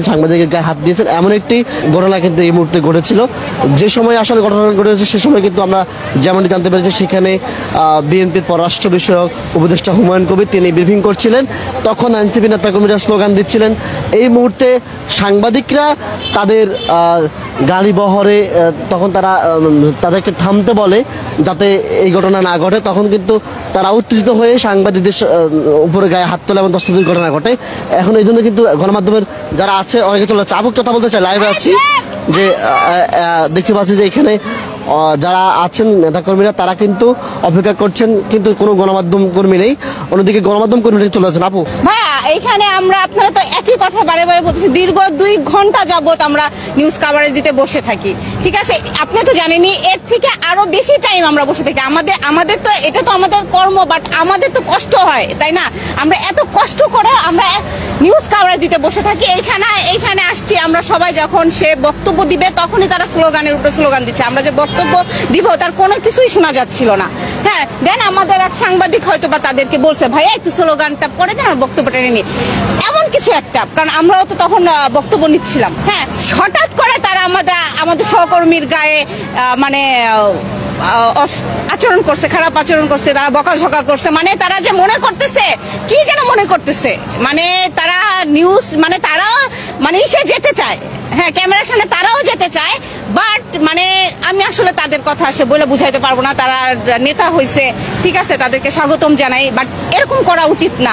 সাংবাদিকের গায়ে হাত দিয়েছেন এমন একটি ঘটনা কিন্তু এই মুহূর্তে ঘটেছিল। যে সময় আসলে ঘটনা ঘটেছে সে সময় কিন্তু আমরা যেমনটি জানতে পেরেছি সেখানে বিএনপির পররাষ্ট্র বিষয়ক উপদেষ্টা হুমায়ুন কবির তিনি ব্রিফিং করছিলেন। তখন এনসিপি নেতাকর্মীরা স্লোগান দিচ্ছিলেন। এই মুহূর্তে সাংবাদিকরা তাদের গাড়ি বহরে তখন তাদেরকে থামতে বলে যাতে এই ঘটনা না ঘটে। তখন কিন্তু তারা উত্তেজিত হয়ে সাংবাদিকদের উপরে গায়ে হাত তোলে এবং দস্তাদুর ঘটনা ঘটে। এখন এই জন্য কিন্তু গণমাধ্যমের যারা আছে অনেকে চলে যাচ্ছে। আবু কথা বলতে চাই, লাইভে আছি যে দেখতে পাচ্ছি যে এখানে যারা আছেন নেতাকর্মীরা তারা কিন্তু অপেক্ষা করছেন, কিন্তু কোনো গণমাধ্যম কর্মী নেই। অন্যদিকে গণমাধ্যম কর্মীরা চলে যাচ্ছেন। আপু ভাইয়া এইখানে আপনারা তো একই কথা বারে বারে বলতেছি, দীর্ঘ 2 ঘন্টা যাবত আমরা নিউজ কভারেজ দিতে বসে থাকি। ঠিক আছে, আপনি তো জানেনই এর থেকে আরো বেশি টাইম আমরা বসে থাকি। আমাদের তো এটা তো আমাদের কর্ম, বাট আমাদের তো কষ্ট হয়, তাই না? আমরা এত কষ্ট করে আমরা নিউজ কভারেজ দিতে বসে থাকি। এইখানে আসছি আমরা সবাই, যখন সে বক্তব্য দিবে তখনই তারা স্লোগানের উপরে স্লোগান দিচ্ছে। আমরা যে বক্তব্য দিব তার কোনো কিছুই শোনা যাচ্ছিল না। হ্যাঁ, দেন আমাদের এক সাংবাদিক হয়তো বা তাদেরকে বলছে ভাইয়া একটু স্লোগানটা পড়ে দেন, বক্তব্যটা নিয়ে এমন কিছু একটা, কারণ আমরাও তো তখন বক্তব্য নিচ্ছিলাম। হ্যাঁ, হঠাৎ করে তারা আমাদের সহকর্মীর গায়ে মানে আচরণ করছে, খারাপ আচরণ করছে, তারা বকাঝকা করছে। মানে তারা যে মনে করতেছে কি যেন মনে করতেছে, মানে তারা নিউজ তারা সে যেতে চায়। হ্যাঁ, ক্যামেরার সামনে তারাও যেতে চায়, বাট আমি আসলে তাদের কথা সে বলে বুঝাইতে পারবো না। তারা নেতা হয়েছে, ঠিক আছে, তাদেরকে স্বাগতম জানাই, বাট এরকম করা উচিত না।